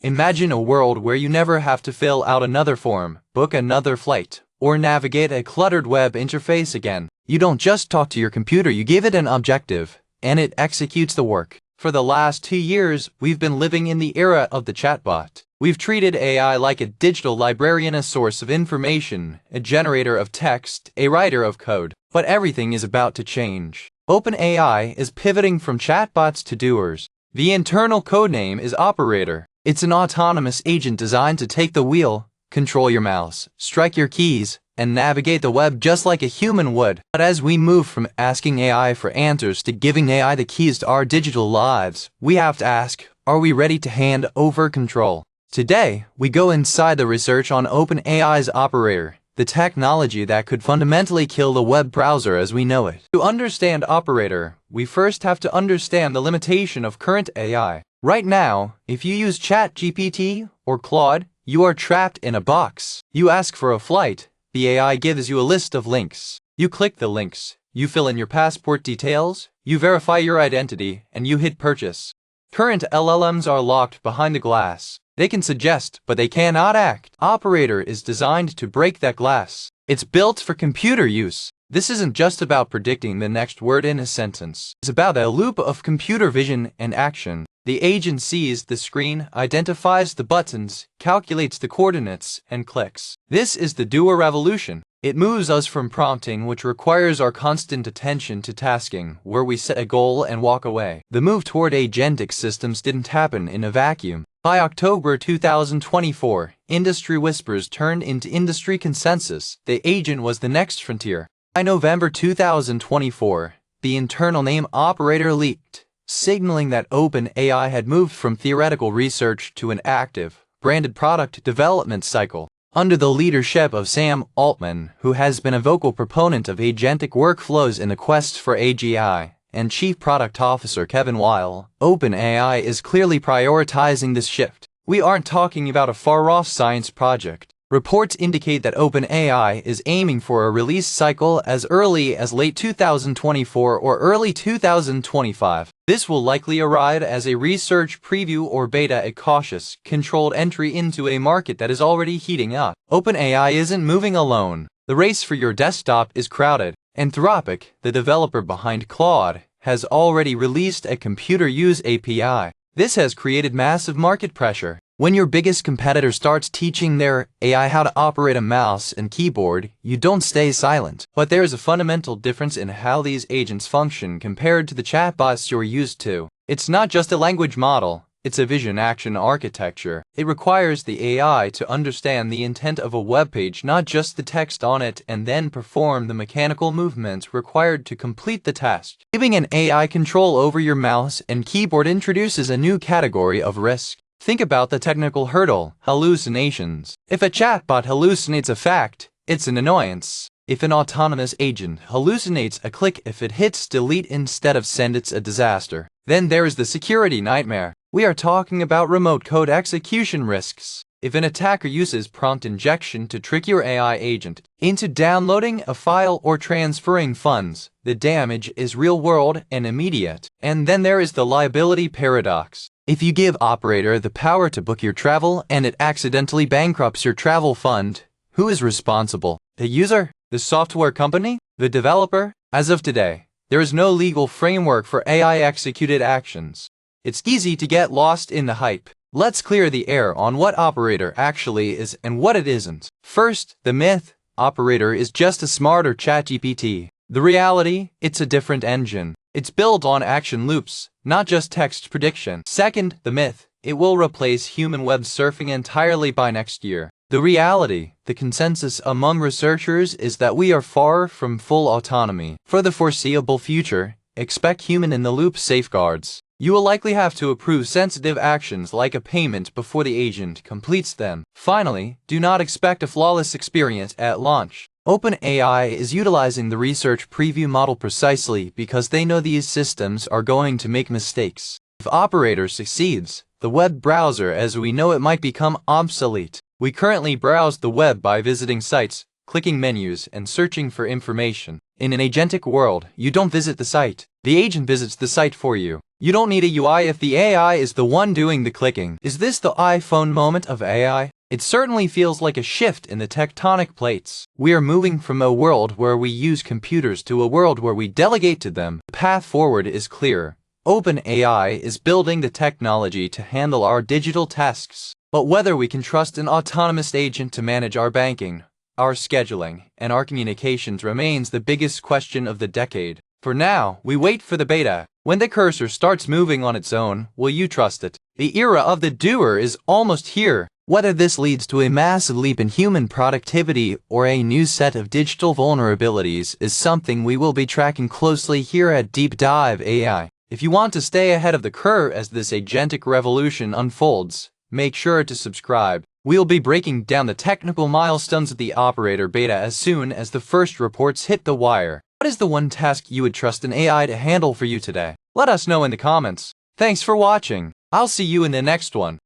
Imagine a world where you never have to fill out another form, book another flight, or navigate a cluttered web interface again. You don't just talk to your computer, you give it an objective, and it executes the work. For the last 2 years, we've been living in the era of the chatbot. We've treated AI like a digital librarian, a source of information, a generator of text, a writer of code. But everything is about to change. OpenAI is pivoting from chatbots to doers. The internal codename is Operator. It's an autonomous agent designed to take the wheel, control your mouse, strike your keys, and navigate the web just like a human would. But as we move from asking AI for answers to giving AI the keys to our digital lives, we have to ask, are we ready to hand over control? Today, we go inside the research on OpenAI's Operator, the technology that could fundamentally kill the web browser as we know it. To understand Operator, we first have to understand the limitation of current AI. Right now, if you use ChatGPT or Claude, you are trapped in a box. You ask for a flight, the AI gives you a list of links. You click the links, you fill in your passport details, you verify your identity, and you hit purchase. Current LLMs are locked behind the glass. They can suggest, but they cannot act. Operator is designed to break that glass. It's built for computer use. This isn't just about predicting the next word in a sentence. It's about a loop of computer vision and action. The agent sees the screen, identifies the buttons, calculates the coordinates, and clicks. This is the doer revolution. It moves us from prompting, which requires our constant attention, to tasking, where we set a goal and walk away. The move toward agentic systems didn't happen in a vacuum. By October 2024, industry whispers turned into industry consensus. The agent was the next frontier. By November 2024, the internal name Operator leaked, signaling that OpenAI had moved from theoretical research to an active, branded product development cycle. Under the leadership of Sam Altman, who has been a vocal proponent of agentic workflows in the quest for AGI, and Chief Product Officer Kevin Weil, OpenAI is clearly prioritizing this shift. We aren't talking about a far-off science project. Reports indicate that OpenAI is aiming for a release cycle as early as late 2024 or early 2025. This will likely arrive as a research preview or beta, a cautious, controlled entry into a market that is already heating up. OpenAI isn't moving alone. The race for your desktop is crowded. Anthropic, the developer behind Claude, has already released a computer use API. This has created massive market pressure. When your biggest competitor starts teaching their AI how to operate a mouse and keyboard, you don't stay silent. But there is a fundamental difference in how these agents function compared to the chatbots you're used to. It's not just a language model. It's a vision-action architecture. It requires the AI to understand the intent of a web page, not just the text on it, and then perform the mechanical movements required to complete the task. Giving an AI control over your mouse and keyboard introduces a new category of risk. Think about the technical hurdle: hallucinations. If a chatbot hallucinates a fact, it's an annoyance. If an autonomous agent hallucinates a click, if it hits delete instead of send, it's a disaster. Then there is the security nightmare. We are talking about remote code execution risks. If an attacker uses prompt injection to trick your AI agent into downloading a file or transferring funds, the damage is real-world and immediate. And then there is the liability paradox. If you give Operator the power to book your travel and it accidentally bankrupts your travel fund, who is responsible? The user? The software company? The developer? As of today, there is no legal framework for AI-executed actions. It's easy to get lost in the hype. Let's clear the air on what Operator actually is and what it isn't. First, the myth: Operator is just a smarter ChatGPT. The reality: it's a different engine. It's built on action loops, not just text prediction. Second, the myth: it will replace human web surfing entirely by next year. The reality: the consensus among researchers is that we are far from full autonomy. For the foreseeable future, expect human-in-the-loop safeguards. You will likely have to approve sensitive actions like a payment before the agent completes them. Finally, do not expect a flawless experience at launch. OpenAI is utilizing the research preview model precisely because they know these systems are going to make mistakes. If Operator succeeds, the web browser as we know it might become obsolete. We currently browse the web by visiting sites, clicking menus, and searching for information. In an agentic world, you don't visit the site. The agent visits the site for you. You don't need a UI if the AI is the one doing the clicking. Is this the iPhone moment of AI? It certainly feels like a shift in the tectonic plates. We are moving from a world where we use computers to a world where we delegate to them. The path forward is clear. OpenAI is building the technology to handle our digital tasks. But whether we can trust an autonomous agent to manage our banking, our scheduling, and our communications remains the biggest question of the decade. For now, we wait for the beta. When the cursor starts moving on its own, will you trust it? The era of the doer is almost here. Whether this leads to a massive leap in human productivity or a new set of digital vulnerabilities is something we will be tracking closely here at Deep Dive AI. If you want to stay ahead of the curve as this agentic revolution unfolds, make sure to subscribe. We'll be breaking down the technical milestones of the Operator beta as soon as the first reports hit the wire. What is the one task you would trust an AI to handle for you today? Let us know in the comments. Thanks for watching. I'll see you in the next one.